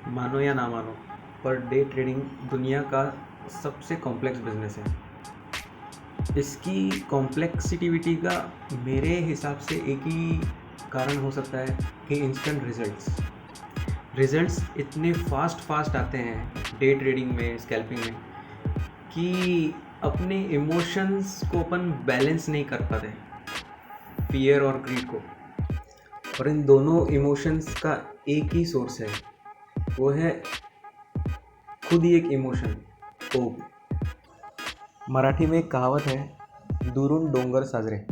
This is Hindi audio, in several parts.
मानो या ना मानो, पर डे ट्रेडिंग दुनिया का सबसे कॉम्प्लेक्स बिजनेस है। इसकी कॉम्प्लेक्सिटिविटी का मेरे हिसाब से एक ही कारण हो सकता है कि इंस्टेंट रिजल्ट्स इतने फास्ट आते हैं डे ट्रेडिंग में, स्कैल्पिंग में, कि अपने इमोशंस को अपन बैलेंस नहीं कर पाते, फियर और ग्रीड को। और इन दोनों इमोशंस का एक ही सोर्स है, वो है खुद ही एक इमोशन, होप। मराठी में एक कहावत है, दुरून डोंगर साजरे।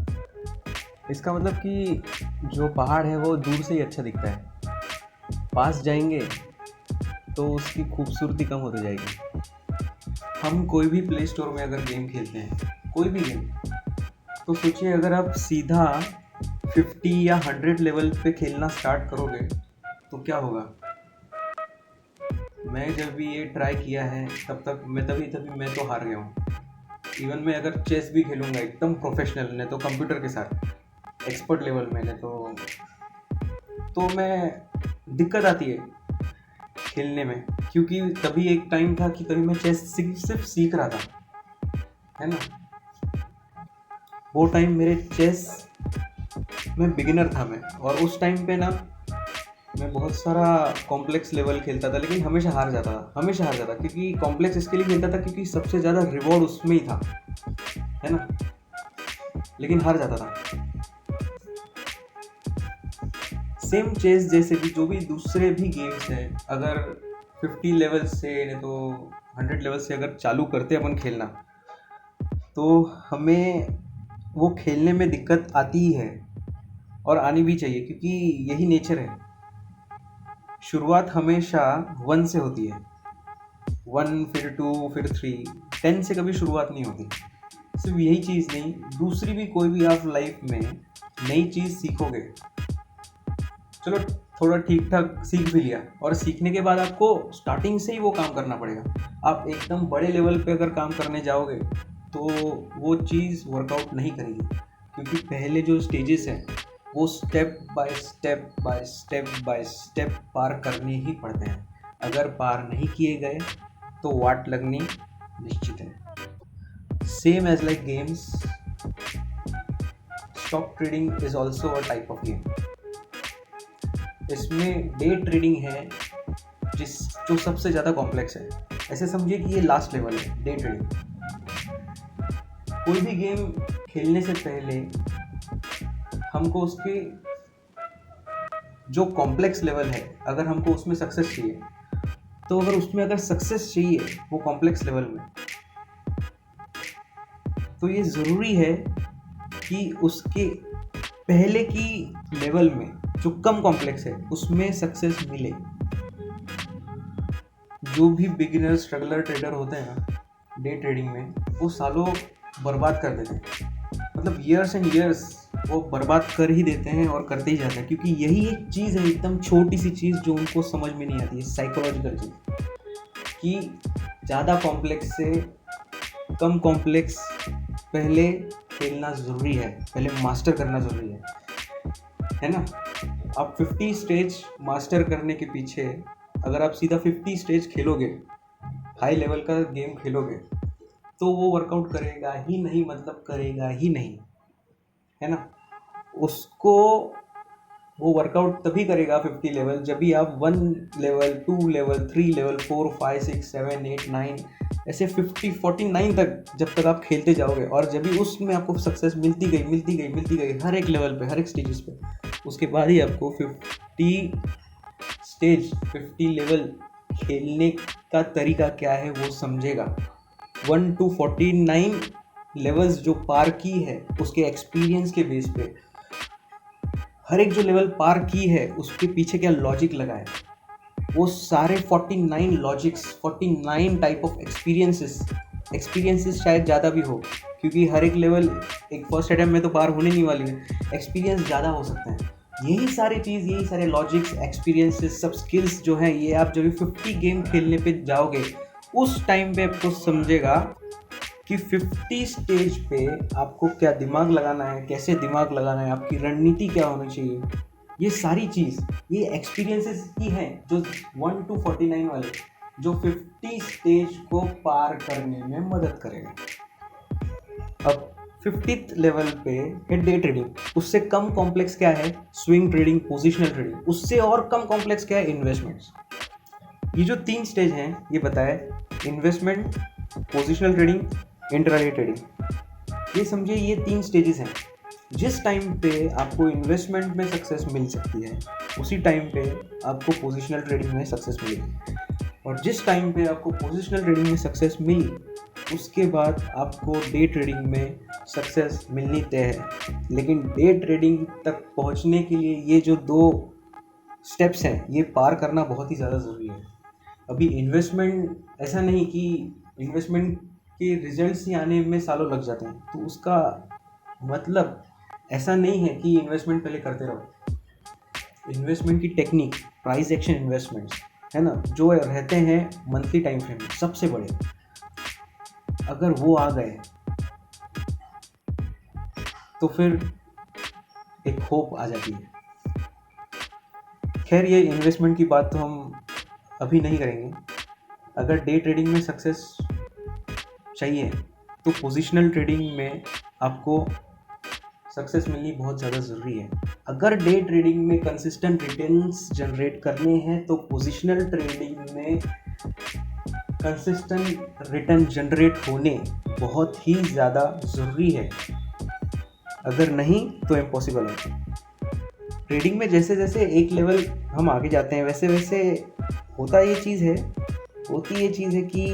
इसका मतलब कि जो पहाड़ है वो दूर से ही अच्छा दिखता है, पास जाएंगे तो उसकी खूबसूरती कम होती जाएगी। हम कोई भी प्ले स्टोर में अगर गेम खेलते हैं, कोई भी गेम, तो सोचिए अगर आप सीधा 50 या 100 लेवल पे खेलना स्टार्ट करोगे तो क्या होगा। मैं जब भी ये ट्राई किया है तब मैं तो हार गया हूँ। इवन मैं अगर चेस भी खेलूँगा एकदम प्रोफेशनल, ने तो कंप्यूटर के साथ एक्सपर्ट लेवल में, ने तो मैं दिक्कत आती है खेलने में, क्योंकि तभी एक टाइम था कि कभी मैं चेस सिर्फ सीख रहा था, है ना। वो टाइम मेरे चेस में बिगिनर था मैं, और उस टाइम पे ना मैं बहुत सारा कॉम्प्लेक्स लेवल खेलता था, लेकिन हमेशा हार जाता था, क्योंकि कॉम्प्लेक्स इसके लिए खेलता था क्योंकि सबसे ज़्यादा रिवॉर्ड उसमें ही था, है ना, लेकिन हार जाता था। सेम चेस जैसे कि जो भी दूसरे भी गेम्स हैं, अगर 50 लेवल से नहीं तो 100 लेवल से अगर चालू करते अपन खेलना, तो हमें वो खेलने में दिक्कत आती ही है, और आनी भी चाहिए, क्योंकि यही नेचर है। शुरुआत हमेशा 1 से होती है, 1 फिर 2 फिर 3, 10 से कभी शुरुआत नहीं होती। सिर्फ यही चीज़ नहीं, दूसरी भी कोई भी आप लाइफ में नई चीज़ सीखोगे, चलो थोड़ा ठीक ठाक सीख भी लिया, और सीखने के बाद आपको स्टार्टिंग से ही वो काम करना पड़ेगा। आप एकदम बड़े लेवल पे अगर काम करने जाओगे तो वो चीज़ वर्कआउट नहीं करेगी, क्योंकि पहले जो स्टेजेस हैं वो स्टेप बाय स्टेप पार करने ही पड़ते हैं। अगर पार नहीं किए गए तो वाट लगनी निश्चित है। Same as like games, stock trading is also a type of game. इसमें डे ट्रेडिंग है जो सबसे ज़्यादा कॉम्प्लेक्स है। ऐसे समझिए कि ये लास्ट लेवल है डे ट्रेडिंग। कोई भी गेम खेलने से पहले हमको उसके जो कॉम्प्लेक्स लेवल है, अगर हमको उसमें सक्सेस चाहिए, तो अगर उसमें अगर सक्सेस चाहिए वो कॉम्प्लेक्स लेवल में, तो ये ज़रूरी है कि उसके पहले की लेवल में जो कम कॉम्प्लेक्स है उसमें सक्सेस मिले। जो भी बिगिनर स्ट्रगलर ट्रेडर होते हैं ना डे ट्रेडिंग में, वो सालों बर्बाद कर देते हैं, मतलब ईयर्स एंड ईयर्स वो बर्बाद कर ही देते हैं और करते ही जाते हैं, क्योंकि यही एक चीज़ है, एकदम छोटी सी चीज़ जो उनको समझ में नहीं आती है, साइकोलॉजिकल चीज़, कि ज़्यादा कॉम्प्लेक्स से कम कॉम्प्लेक्स पहले खेलना ज़रूरी है, पहले मास्टर करना ज़रूरी है ना। आप 50 स्टेज मास्टर करने के पीछे अगर आप सीधा 50 स्टेज खेलोगे, हाई लेवल का गेम खेलोगे, तो वो वर्कआउट करेगा ही नहीं, मतलब करेगा ही नहीं, है ना। उसको वो वर्कआउट तभी करेगा 50 लेवल जब भी आप 1 लेवल 2 लेवल 3 लेवल 4 5 6 7 8 9 ऐसे 50 49 तक जब तक आप खेलते जाओगे, और जब भी उसमें आपको सक्सेस मिलती गई हर एक लेवल पे, हर एक स्टेजेस पे, उसके बाद ही आपको 50 लेवल खेलने का तरीका क्या है वो समझेगा। 1 to 49 लेवल्स जो पार की है उसके एक्सपीरियंस के बेस पे, हर एक जो लेवल पार की है उसके पीछे क्या लॉजिक लगा है, वो सारे 49 लॉजिक्स, 49 टाइप ऑफ एक्सपीरियंसेस शायद ज़्यादा भी हो, क्योंकि हर एक लेवल एक फर्स्ट अटेम्प्ट में तो पार होने नहीं वाली है, एक्सपीरियंस ज़्यादा हो सकते हैं। यही सारी चीज़, यही सारे लॉजिक्स, एक्सपीरियंसेस, सब स्किल्स जो हैं, ये आप जब भी 50 गेम खेलने पे जाओगे उस टाइम पे आपको समझेगा कि 50 स्टेज पे आपको क्या दिमाग लगाना है, कैसे दिमाग लगाना है, आपकी रणनीति क्या होनी चाहिए, ये सारी चीज़ ये एक्सपीरियंसेस की हैं जो 1 to 49 वाले, जो 50 स्टेज को पार करने में मदद करेगा। अब 50th लेवल पे है डे ट्रेडिंग। उससे कम कॉम्प्लेक्स क्या है? Swing trading, positional trading. उससे और कम कॉम्प्लेक्स क्या है? इन्वेस्टमेंट्स। ये जो 3 स्टेज हैं ये बताए, investment, positional trading, intraday trading. ये समझिए ये 3 स्टेजेस हैं। जिस टाइम पे आपको इन्वेस्टमेंट में सक्सेस मिल सकती है उसी टाइम पे आपको पोजिशनल ट्रेडिंग में सक्सेस मिलेगी, और जिस टाइम पे आपको पोजिशनल ट्रेडिंग में सक्सेस मिली उसके बाद आपको डे ट्रेडिंग में सक्सेस मिलनी तय है। लेकिन डे ट्रेडिंग तक पहुंचने के लिए ये जो 2 स्टेप्स हैं ये पार करना बहुत ही ज़्यादा ज़रूरी है। अभी इन्वेस्टमेंट ऐसा नहीं कि इन्वेस्टमेंट के रिजल्ट्स ही आने में सालों लग जाते हैं, तो उसका मतलब ऐसा नहीं है कि इन्वेस्टमेंट पहले करते रहो। इन्वेस्टमेंट की टेक्निक, प्राइस एक्शन इन्वेस्टमेंट्स है ना, जो रहते हैं मंथली टाइम फ्रेम में सबसे बड़े, अगर वो आ गए तो फिर एक होप आ जाती है। खैर ये इन्वेस्टमेंट की बात तो हम अभी नहीं करेंगे। अगर डे ट्रेडिंग में सक्सेस चाहिए तो पोजिशनल ट्रेडिंग में आपको सक्सेस मिलनी बहुत ज़्यादा ज़रूरी है। अगर डे ट्रेडिंग में कंसिस्टेंट रिटर्न्स जनरेट करने हैं तो पोजिशनल ट्रेडिंग में कंसिस्टेंट रिटर्न जनरेट होने बहुत ही ज़्यादा ज़रूरी है। अगर नहीं तो इम्पॉसिबल है। ट्रेडिंग में जैसे जैसे एक लेवल हम आगे जाते हैं वैसे वैसे होती ये चीज़ है कि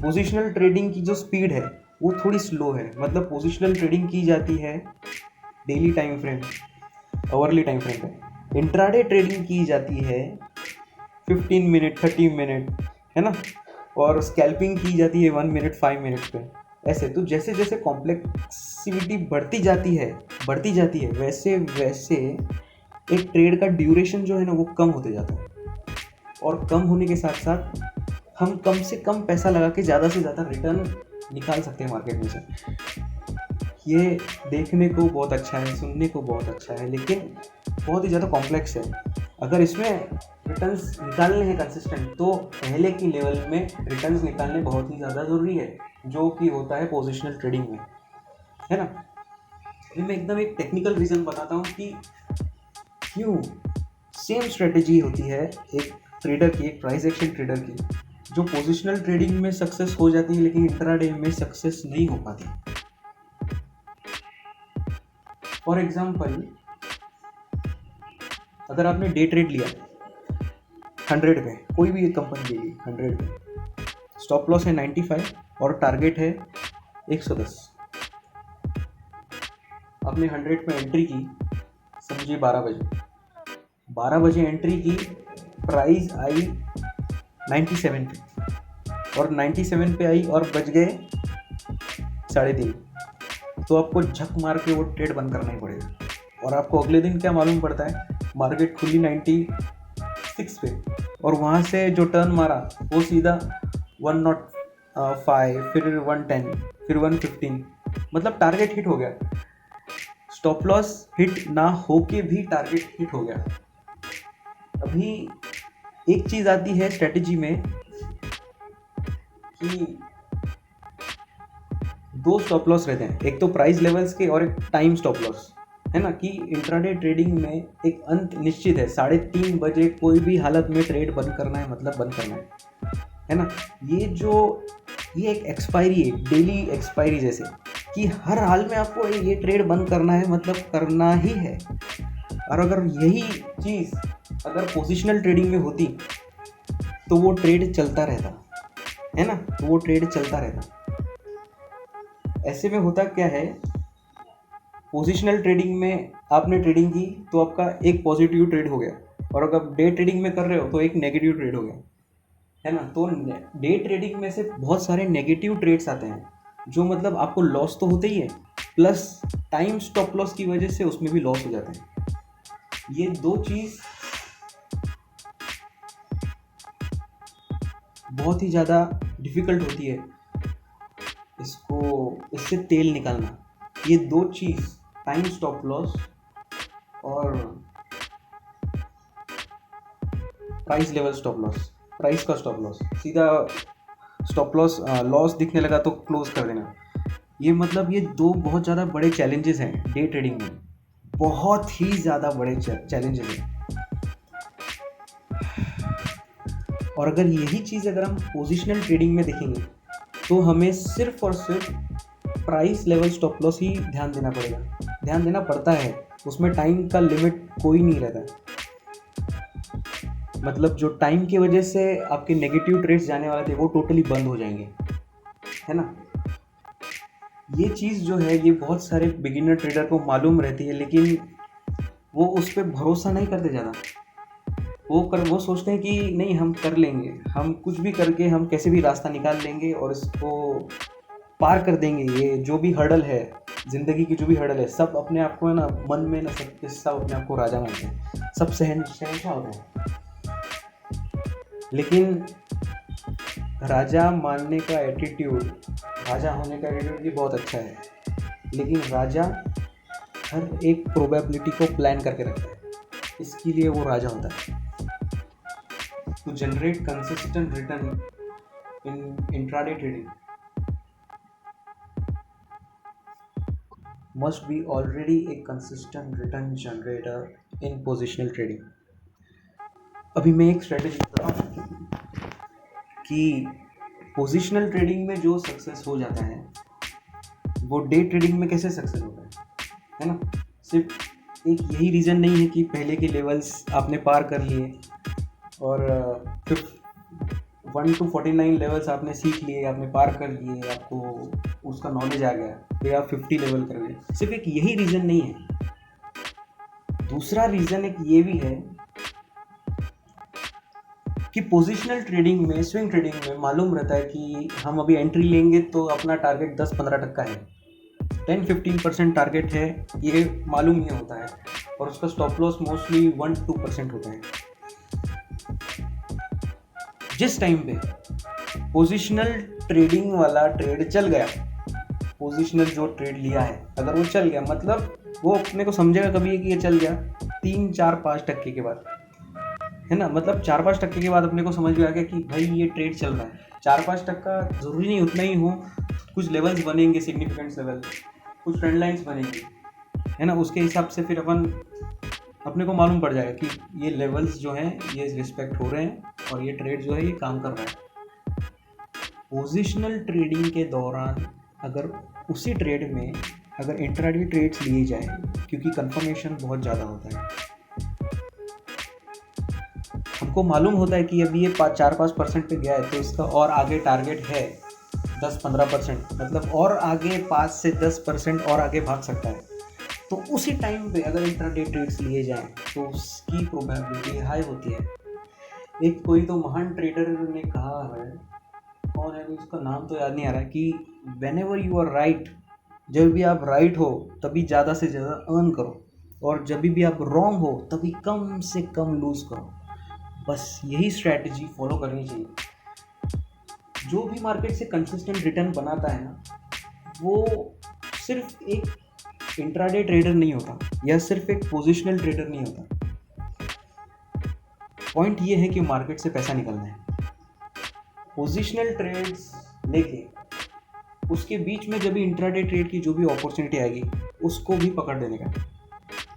पोजिशनल ट्रेडिंग की जो स्पीड है वो थोड़ी स्लो है। मतलब पोजिशनल ट्रेडिंग की जाती है daily time frame, hourly time frame पे। इंट्राडे ट्रेडिंग की जाती है 15 मिनट, 30 मिनट, है ना, और स्कैल्पिंग की जाती है 1 मिनट, 5 मिनट पे। ऐसे तो जैसे जैसे कॉम्प्लेक्सिटी बढ़ती जाती है वैसे वैसे एक ट्रेड का ड्यूरेशन जो है ना वो कम होते जाता है, और कम होने के साथ साथ हम कम से कम पैसा लगा के ज़्यादा से ज़्यादा रिटर्न निकाल सकते हैं मार्केट में से। ये देखने को बहुत अच्छा है, सुनने को बहुत अच्छा है, लेकिन बहुत ही ज़्यादा कॉम्प्लेक्स है। अगर इसमें रिटर्न्स निकालने हैं कंसिस्टेंट तो पहले की लेवल में रिटर्न्स निकालने बहुत ही ज़्यादा ज़रूरी है, जो कि होता है पोजिशनल ट्रेडिंग में, है ना। अभी मैं एकदम एक टेक्निकल रीज़न बताता हूँ कि क्यों सेम स्ट्रेटेजी होती है एक ट्रेडर की, एक प्राइस एक्शन ट्रेडर की, जो पोजिशनल ट्रेडिंग में सक्सेस हो जाती है लेकिन इंट्राडे में सक्सेस नहीं हो पाती। फॉर एग्जाम्पल, अगर आपने डे ट्रेड लिया 100 पे, कोई भी एक कंपनी ले ली 100 पे, स्टॉप लॉस है 95 और टारगेट है 110। आपने 100 पे एंट्री की, समझिए 12 बजे एंट्री की, प्राइस आई 97 पे, और 97 पे आई और बज गए 3:30, तो आपको झक मार के वो ट्रेड बंद करना ही पड़ेगा। और आपको अगले दिन क्या मालूम पड़ता है, मार्केट खुली 96 पे, और वहाँ से जो टर्न मारा वो सीधा 105, फिर 110, फिर 115, मतलब टारगेट हिट हो गया। स्टॉप लॉस हिट ना होके भी टारगेट हिट हो गया। अभी एक चीज़ आती है स्ट्रेटेजी में कि 2 स्टॉप लॉस रहते हैं, एक तो प्राइस लेवल्स के और एक टाइम स्टॉप लॉस, है ना। कि इंट्राडे ट्रेडिंग में एक अंत निश्चित है, 3:30 बजे कोई भी हालत में ट्रेड बंद करना है, मतलब बंद करना है ना। ये एक एक्सपायरी है, डेली एक्सपायरी जैसे, कि हर हाल में आपको ये ट्रेड बंद करना है, मतलब करना ही है। और अगर यही चीज़ अगर पोजिशनल ट्रेडिंग में होती तो वो ट्रेड चलता रहता, है ना, तो वो ट्रेड चलता रहता। ऐसे में होता क्या है, पोजिशनल ट्रेडिंग में आपने ट्रेडिंग की तो आपका एक पॉजिटिव ट्रेड हो गया, और अगर आप डे ट्रेडिंग में कर रहे हो तो एक नेगेटिव ट्रेड हो गया, है ना। तो डे ट्रेडिंग में से बहुत सारे नेगेटिव ट्रेड्स आते हैं, जो मतलब आपको लॉस तो होते ही है, प्लस टाइम स्टॉप लॉस की वजह से उसमें भी लॉस हो जाते हैं। ये 2 चीज़ बहुत ही ज़्यादा डिफ़िकल्ट होती है इससे तेल निकालना। ये 2 चीज़, टाइम स्टॉप लॉस और price level stop loss, price का स्टॉप लॉस, सीधा स्टॉप लॉस लॉस दिखने लगा तो क्लोज कर देना। ये मतलब ये दो बहुत ज़्यादा बड़े चैलेंजेस हैं डे ट्रेडिंग में, बहुत ही ज़्यादा बड़े चैलेंजेस हैं। और अगर यही चीज़ अगर हम पोजिशनल ट्रेडिंग में देखेंगे तो हमें सिर्फ और सिर्फ प्राइस लेवल स्टॉप लॉस ही ध्यान देना पड़ेगा, ध्यान देना पड़ता है। उसमें टाइम का लिमिट कोई नहीं रहता, मतलब जो टाइम की वजह से आपके नेगेटिव ट्रेड्स जाने वाले थे वो टोटली बंद हो जाएंगे, है ना। ये चीज़ जो है ये बहुत सारे बिगिनर ट्रेडर को मालूम रहती है, लेकिन वो उस पर भरोसा नहीं करते ज़्यादा। वो सोचते हैं कि नहीं हम कर लेंगे, हम कुछ भी करके हम कैसे भी रास्ता निकाल लेंगे और इसको पार कर देंगे। ये जो भी हर्डल है ज़िंदगी की, जो भी हर्डल है, सब अपने आप को है ना मन में ना सब अपने आप को राजा मानते हैं, सब शहंशाह होते हैं। लेकिन राजा मानने का एटीट्यूड, राजा होने का एटीट्यूड भी बहुत अच्छा है, लेकिन राजा हर एक प्रोबेबिलिटी को प्लान करके रखता है, इसके लिए वो राजा होता है। To generate consistent return in intraday trading must be already a consistent return generator in positional trading। अभी मैं एक स्ट्रेटेजी बता रहा हूँ कि पोजिशनल ट्रेडिंग में जो सक्सेस हो जाता है वो डे ट्रेडिंग में कैसे सक्सेस होता है ना। सिर्फ एक यही रीज़न नहीं है कि पहले के लेवल्स आपने पार कर लिए और फिर 1 to 49 लेवल्स आपने सीख लिए, आपने पार कर लिए, आपको उसका नॉलेज आ गया, फिर आप 50 लेवल कर गए। सिर्फ एक यही रीज़न नहीं है, दूसरा रीज़न एक ये भी है कि पोजिशनल ट्रेडिंग में, स्विंग ट्रेडिंग में मालूम रहता है कि हम अभी एंट्री लेंगे तो अपना टारगेट 10-15% का है, 10-15% टारगेट है, ये मालूम ही होता है, और उसका स्टॉप लॉस मोस्टली 1-2% होता है। जिस टाइम पे पोजिशनल ट्रेडिंग वाला ट्रेड चल गया, पोजिशनल जो ट्रेड लिया है अगर वो चल गया, मतलब वो अपने को समझेगा कभी कि ये चल गया 3-4-5% के बाद, है ना। मतलब 4-5% के बाद अपने को समझ में आ गया कि भाई ये ट्रेड चल रहा है। 4-5% ज़रूरी नहीं उतना ही हो, कुछ लेवल्स बनेंगे, सिग्निफिकेंट लेवल, कुछ ट्रेंड लाइन्स बनेंगी, है ना। उसके हिसाब से फिर अपने को मालूम पड़ जाएगा कि ये लेवल्स जो हैं ये रिस्पेक्ट हो रहे हैं और ये ट्रेड जो है ये काम कर रहा है। पोजिशनल ट्रेडिंग के दौरान अगर उसी ट्रेड में अगर इंट्राडे ट्रेड्स लिए जाए, क्योंकि कंफर्मेशन बहुत ज़्यादा होता है, हमको मालूम होता है कि अभी ये 4-5% पे गया है तो इसका और आगे टारगेट है 10-15%, मतलब और आगे 5 से 10% और आगे भाग सकता है। तो उसी टाइम पे अगर इंट्राडे ट्रेड्स लिए जाएं तो उसकी प्रोबेबिलिटी हाई होती है। एक कोई तो महान ट्रेडर ने कहा है, कौन है उसका नाम तो याद नहीं आ रहा है, कि व्हेनेवर यू आर राइट, जब भी आप राइट हो तभी ज़्यादा से ज़्यादा अर्न करो, और जब भी आप रॉन्ग हो तभी कम से कम लूज़ करो। बस यही स्ट्रैटेजी फॉलो करनी चाहिए। जो भी मार्केट से कंसिस्टेंट रिटर्न बनाता है ना, वो सिर्फ एक इंट्राडे ट्रेडर नहीं होता या सिर्फ एक पोजिशनल ट्रेडर नहीं होता। पॉइंट ये है कि मार्केट से पैसा निकलना है। पोजिशनल ट्रेड्स लेके उसके बीच में जब भी इंट्राडे ट्रेड की जो भी अपॉर्चुनिटी आएगी उसको भी पकड़ लेने का,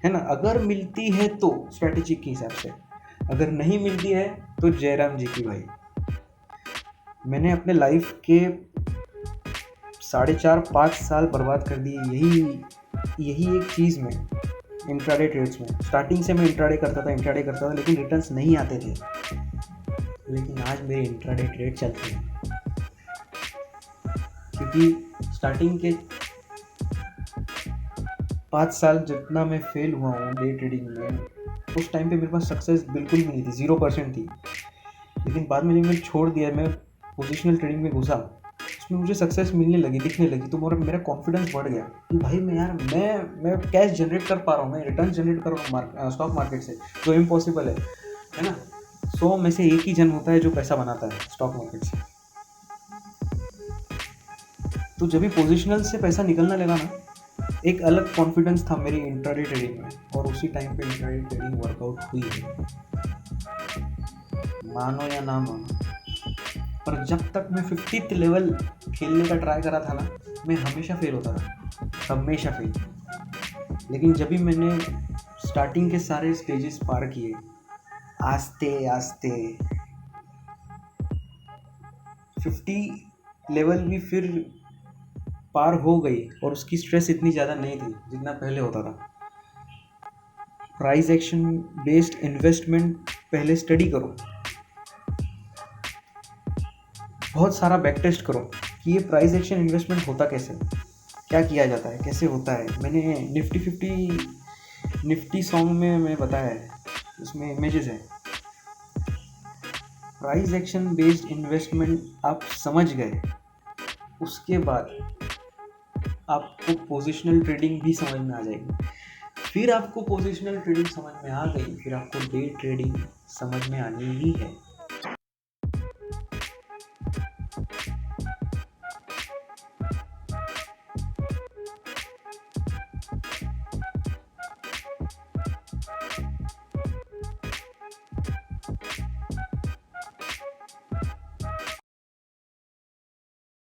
है ना। अगर मिलती है तो स्ट्रैटेजी के हिसाब से, अगर नहीं मिलती है तो जयराम जी की भाई। मैंने अपने लाइफ के 4.5-5 साल बर्बाद कर दिए यही एक चीज़ में, इंट्राडे ट्रेड्स में। स्टार्टिंग से मैं इंट्राडे करता था लेकिन रिटर्न्स नहीं आते थे, लेकिन आज मेरे इंट्राडे ट्रेड चलते हैं, क्योंकि स्टार्टिंग के 5 साल जितना मैं फेल हुआ हूँ डे ट्रेडिंग में, उस टाइम पे मेरे पास सक्सेस बिल्कुल भी नहीं थी, 0% थी। लेकिन बाद में जब मैंने छोड़ दिया, मैं पोजिशनल ट्रेडिंग में घुसा, उसमें मुझे सक्सेस मिलने लगी, दिखने लगी, तो मेरा कॉन्फिडेंस बढ़ गया कि भाई मैं कैश जनरेट कर पा रहा हूँ, मैं रिटर्न जनरेट कर रहा हूँ स्टॉक मार्केट से, जो इम्पॉसिबल है ना। 100 में से एक ही जन होता है जो पैसा बनाता है स्टॉक मार्केट से। तो जब भी पोजिशनल से पैसा निकलने लगा ना, एक अलग कॉन्फिडेंस था मेरी इंट्राडे ट्रेडिंग में, और उसी टाइम पे इंट्राडे ट्रेडिंग वर्कआउट हुई है। मानो या ना मानो, पर जब तक मैं 50th लेवल खेलने का ट्राई करा था ना, मैं हमेशा फेल होता था, हमेशा फेल। लेकिन जब भी मैंने स्टार्टिंग के सारे स्टेजेस पार किए, आस्ते आस्ते 50 लेवल भी फिर पार हो गई, और उसकी स्ट्रेस इतनी ज़्यादा नहीं थी जितना पहले होता था। प्राइस एक्शन बेस्ड इन्वेस्टमेंट पहले स्टडी करो, बहुत सारा बैक टेस्ट करो कि ये प्राइस एक्शन इन्वेस्टमेंट होता कैसे, क्या किया जाता है, कैसे होता है। मैंने निफ्टी सॉन्ग में मैंने बताया है, उसमें इमेजेस है। प्राइस एक्शन बेस्ड इन्वेस्टमेंट आप समझ गए, उसके बाद आपको पोजिशनल ट्रेडिंग भी समझ में आ जाएगी। फिर आपको पोजिशनल ट्रेडिंग समझ में आ गई, फिर आपको डे ट्रेडिंग समझ में आनी ही है।